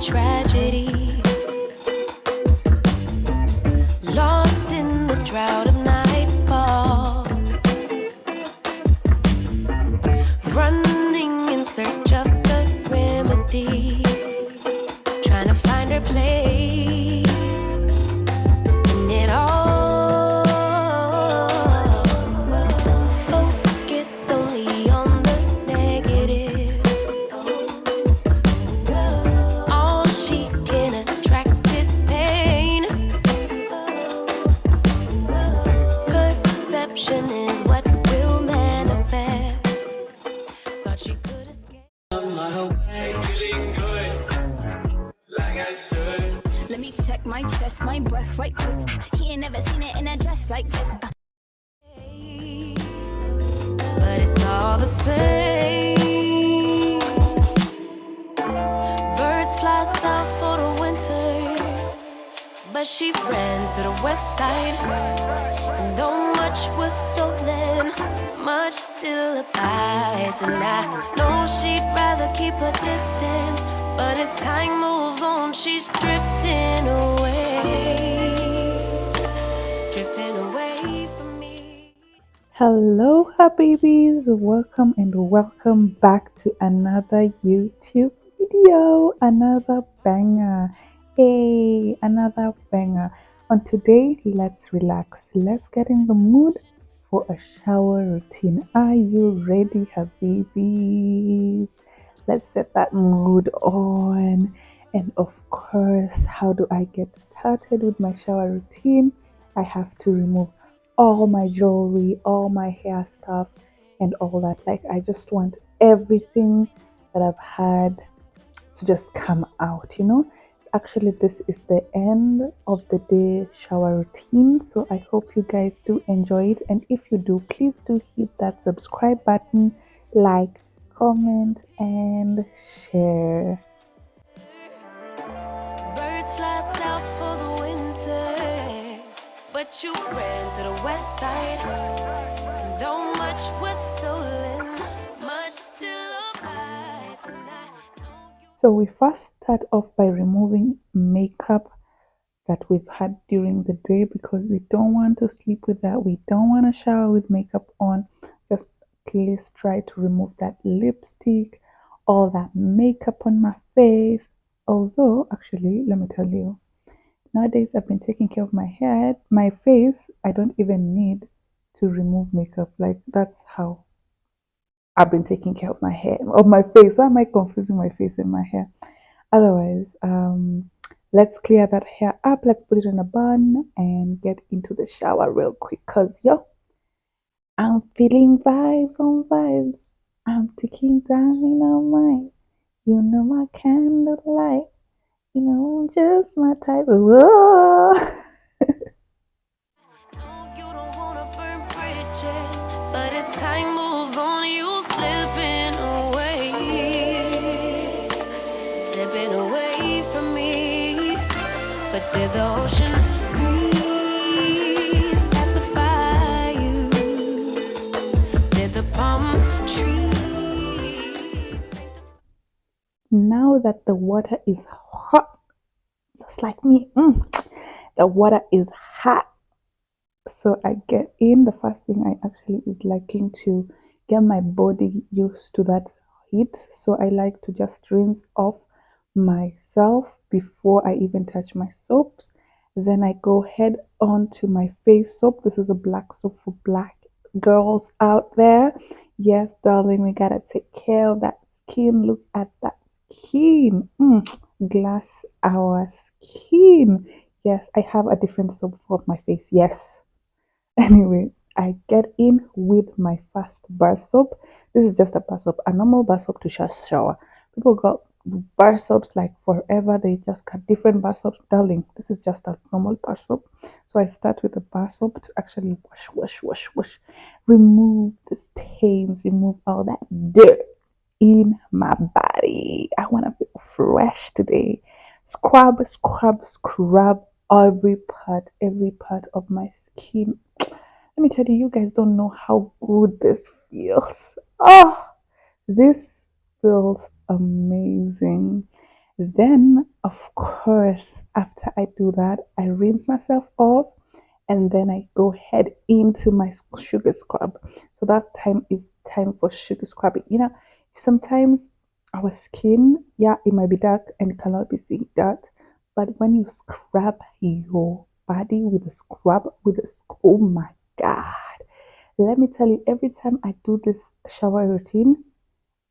tragedy. Lost in the drought of nightfall, running in search of the remedy, trying to find her place in it all. Focused only on the negative. All she can attract is pain. Perception is what will manifest. Thought she could escape. Feeling good, like I should. Let me check my chest, my breath right quick. He ain't never seen it in a dress like this. But it's all the same. Birds fly south for the winter, but she ran to the west side. And though much was stolen, much still abides. And I know she'd rather keep her distance, but as time moves on, she's drifting away from me. Hello, her babies. Welcome and welcome back to another YouTube video. Another banger. Hey, another banger. On today, let's relax. Let's get in the mood for a shower routine. Are you ready, her babies? Let's set that mood on. And of course, how do I get started with my shower routine? I have to remove all my jewelry, all my hair stuff, and all that. Like, I just want everything that I've had to just come out, Actually, this is the end of the day shower routine. So I hope you guys do enjoy it. And if you do, please do hit that subscribe button, like, comment, and share. Birds fly south for the winter, but you ran to the west side. And though much was stolen, much still abides. And I know you. So we first start off by removing makeup that we've had during the day, because we don't want to sleep with that. We don't want to shower with makeup on. Just please try to remove that lipstick, all that makeup on my face. Although, actually, let me tell you, nowadays I've been taking care of my hair, my face. I don't even need to remove makeup. Like, that's how I've been taking care of my hair, of my face. Why am I confusing my face and my hair? Otherwise, let's clear that hair up. Let's put it in a bun and get into the shower real quick. Cause I'm feeling vibes on vibes. I'm taking dynamite. You know my candlelight. You know I'm just my type. Whoa. No, you don't wanna burn bridges, but as time moves on, you slipping away from me. But did the ocean breeze pacify you? Did the palm trees? Now that the water is hot, just like me, the water is hot. So I get in. The first thing I actually is liking to get my body used to that heat. So I like to just rinse off myself before I even touch my soaps. Then I go head on to my face soap. This is a black soap for black girls out there. Yes, darling, we gotta take care of that skin. Look at that skin. Glass our skin. Yes, I have a different soap for my face. Yes. Anyway, I get in with my first bar soap. This is just a bar soap, a normal bar soap to just shower. People got bar soaps like forever. They just got different bar soaps. Darling, this is just a normal bar soap. So I start with the bar soap to actually wash, remove the stains, remove all that dirt in my body. I want to feel fresh today. Scrub every part of my skin. Let me tell you, you guys don't know how good this feels. Oh, this feels amazing. Then, of course, after I do that, I rinse myself off and then I go head into my sugar scrub. So that time is time for sugar scrubbing. Sometimes our skin, yeah, it might be dark and it cannot be seen that, but when you scrub your body with a scrub, oh my god. Let me tell you, every time I do this shower routine,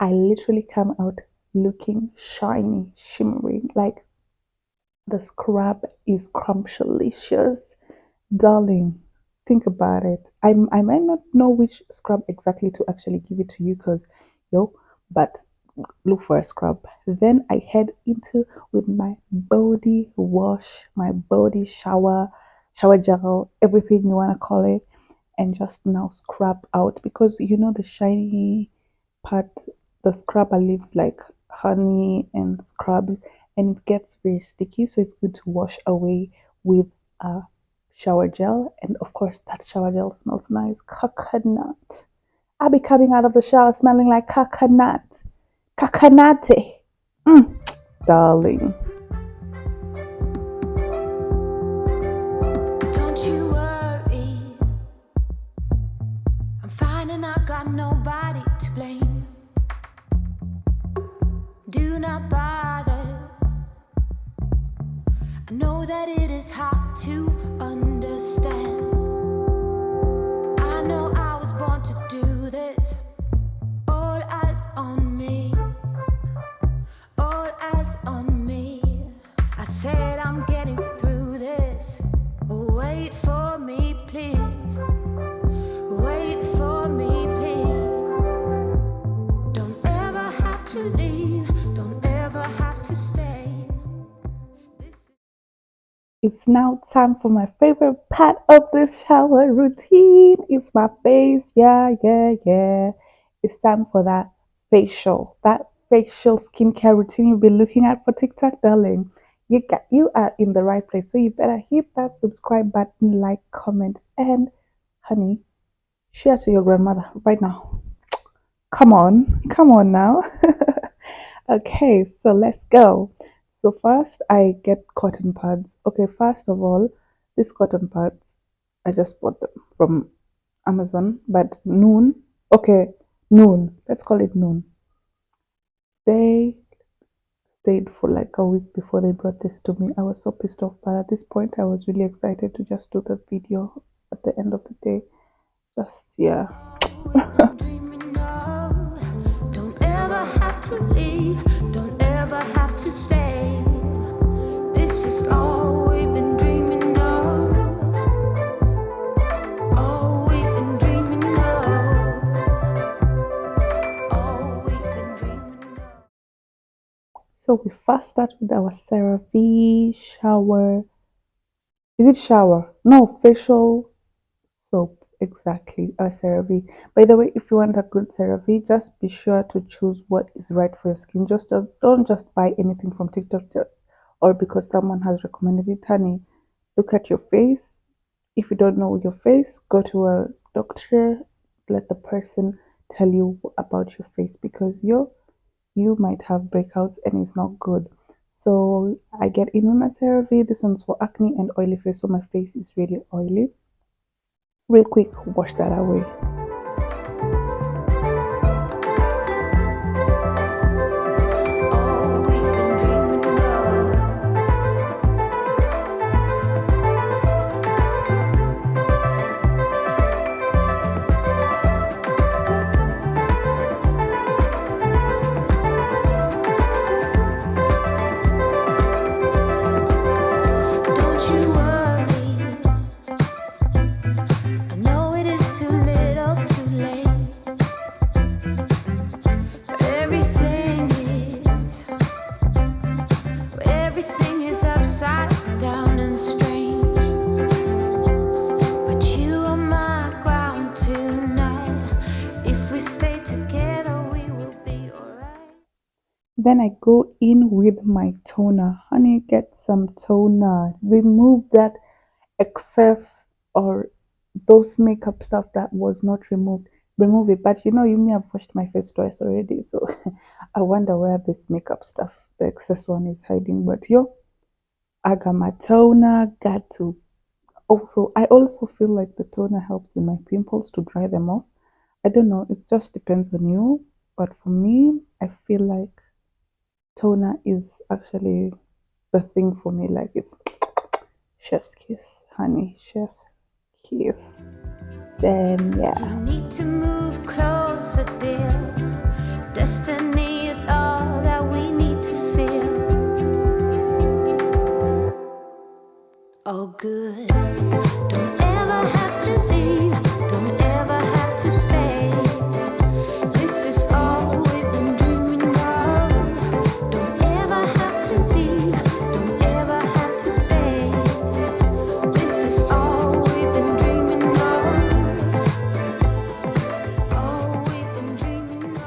I literally come out looking shiny, shimmering, like the scrub is scrumptious. Darling, think about it. I might not know which scrub exactly to actually give it to you because, but look for a scrub. Then I head into with my body wash, my body shower gel, everything you want to call it, and just now scrub out because the shiny part, the scrubber leaves like honey and scrubs and it gets very sticky, so it's good to wash away with a shower gel. And of course, that shower gel smells nice. Coconut. I'll be coming out of the shower smelling like coconut. Coconate. Mm, darling. Don't you worry, I'm fine and I got nobody to blame. Do not bother, I know that it is hard to understand. I know I was born to do this. All eyes on me, all eyes on me. I said I'm getting through this. Wait for me, please. Wait for me, please. Don't ever have to leave. Don't ever have to stay. It's now time for my favorite part of the shower routine. It's my face. Yeah, yeah, yeah. It's time for that facial skincare routine you've been looking at for TikTok, darling. You are in the right place. So you better hit that subscribe button, like, comment, and honey, share to your grandmother right now. Come on now. Okay, so let's go. So first I get cotton pads. Okay, first of all, these cotton pads, I just bought them from Amazon, but noon. Okay, noon. Let's call it noon. They stayed for like a week before they brought this to me. I was so pissed off, but at this point I was really excited to just do the video at the end of the day. Just yeah. We've been dreaming of. Don't ever have to leave. Don't ever have to stay. This is all we've been dreaming of. All we've been dreaming of. All we've been dreaming of. So we first start with our CeraVe shower. Is it shower? No, facial soap. Exactly, a CeraVe. By the way, if you want a good CeraVe, just be sure to choose what is right for your skin. Just don't just buy anything from TikTok or because someone has recommended it. Honey, look at your face. If you don't know your face, go to a doctor. Let the person tell you about your face because you might have breakouts and it's not good. So I get in with my CeraVe. This one's for acne and oily face, so my face is really oily. Real quick, wash that away. All we've been dreaming of. Don't you worry, I know it is too little, too late. Everything is upside down and strange. But you are my ground tonight. If we stay together, we will be alright. Then I go in with my toner. Honey, get some toner. Remove that excess or those makeup stuff that was not removed. Remove it. But you may have washed my face twice already, so I wonder where this makeup stuff the excess one is hiding. But yo, I got my toner, got to also, I also feel like the toner helps in my pimples to dry them off. I don't know, it just depends on you. But for me, I feel like toner is actually the thing for me. Like it's chef's kiss, honey, chef's kiss. Then You yeah. need to move closer, dear. Destiny is all that we need to feel. Oh, good. Don't ever have to leave. Don't ever have to stay. This is all we've been dreaming of. Don't ever have to leave. Don't ever have to stay. This is all we've been dreaming of. All we've been dreaming of.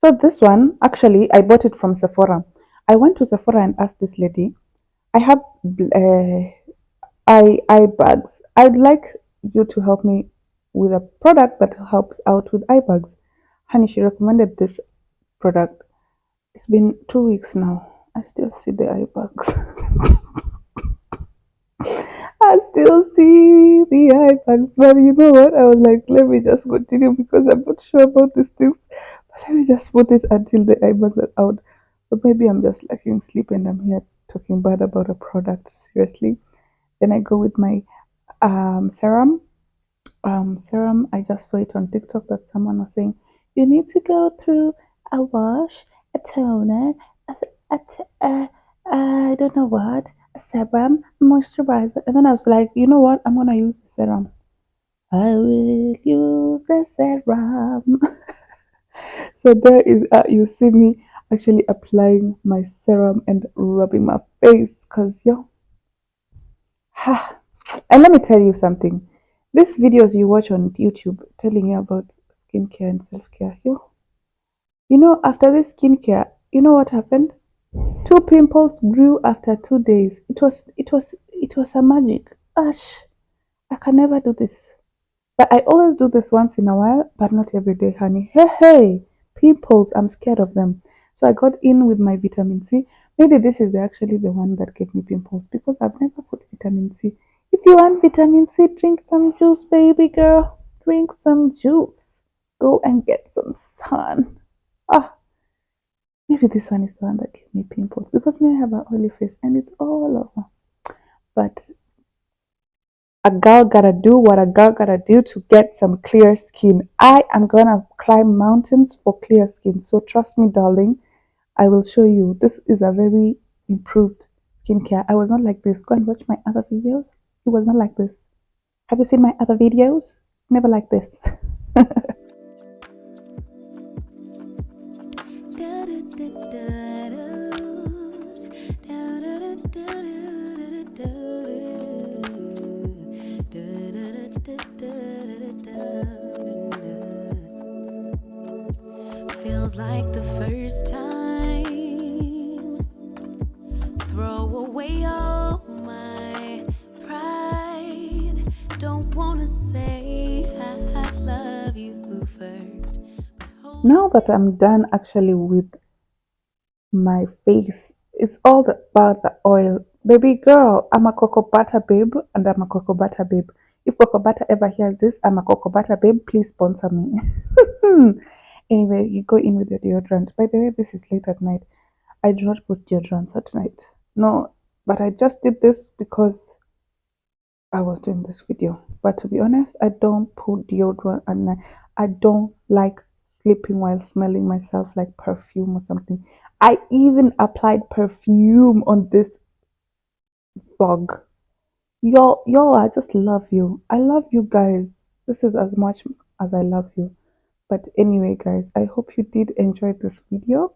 So this one, actually, I bought it from Sephora. I went to Sephora and asked this lady, I have eye bags. I'd like you to help me with a product that helps out with eye bags. Honey, she recommended this product. It's been 2 weeks now. I still see the eye bags. I still see the eye bags. But you know what? I was like, let me just continue because I'm not sure about these things. But let me just put it until the eye bags are out. But maybe I'm just lacking sleep and I'm here talking bad about a product. Seriously. Then I go with my serum. Serum, I just saw it on TikTok that someone was saying you need to go through a wash, a toner, a I don't know what, a serum, moisturizer, and then I was like, you know what? I'm gonna use the serum. I will use the serum. So there is, you see me actually applying my serum and rubbing my face, cause yo, ha. And let me tell you something. These videos you watch on YouTube telling you about skincare and self-care, after this skincare, you know what happened? Two pimples grew after 2 days. It was a magic. Gosh, I can never do this. But I always do this once in a while, but not every day, honey. Hey, hey, pimples, I'm scared of them. So I got in with my vitamin C. Maybe this is actually the one that gave me pimples because I've never put vitamin C. If you want vitamin C, drink some juice, baby girl. Drink some juice. Go and get some sun. Ah, maybe this one is the one that gave me pimples because me I have an oily face and it's all over. But a girl gotta do what a girl gotta do to get some clear skin. I am gonna climb mountains for clear skin. So trust me, darling, I will show you. This is a very improved skincare. I was not like this. Go and watch my other videos. It was not like this. Have you seen my other videos? Never like this. Feels like the first time. Throw away all my pride. Don't wanna say I love you first. Now that I'm done actually with my face, it's all about the oil. Baby girl, I'm a cocoa butter babe and I'm a cocoa butter babe. If cocoa butter ever hears this, I'm a cocoa butter babe. Please sponsor me. Anyway, you go in with your deodorant. By the way, this is late at night. I do not put deodorants at night. No, but I just did this because I was doing this video. But to be honest, I don't put deodorant at night. I don't like sleeping while smelling myself like perfume or something. I even applied perfume on this vlog. Y'all, I just love you. I love you guys. This is as much as I love you. But anyway, guys, I hope you did enjoy this video.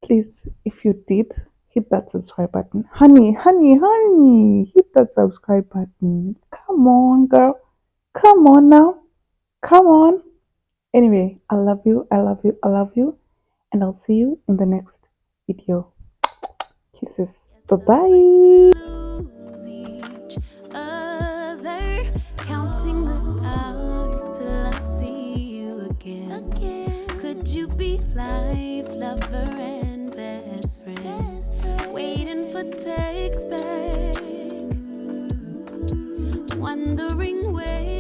Please, if you did, hit that subscribe button. Honey, honey, honey, hit that subscribe button. Come on, girl. Come on now. Come on. Anyway, I love you. I love you. I love you. And I'll see you in the next video. Kisses. Bye bye. Lose each other, counting the hours till I see you again. Could you be daily life, lover and best friend, waiting for text back, wondering where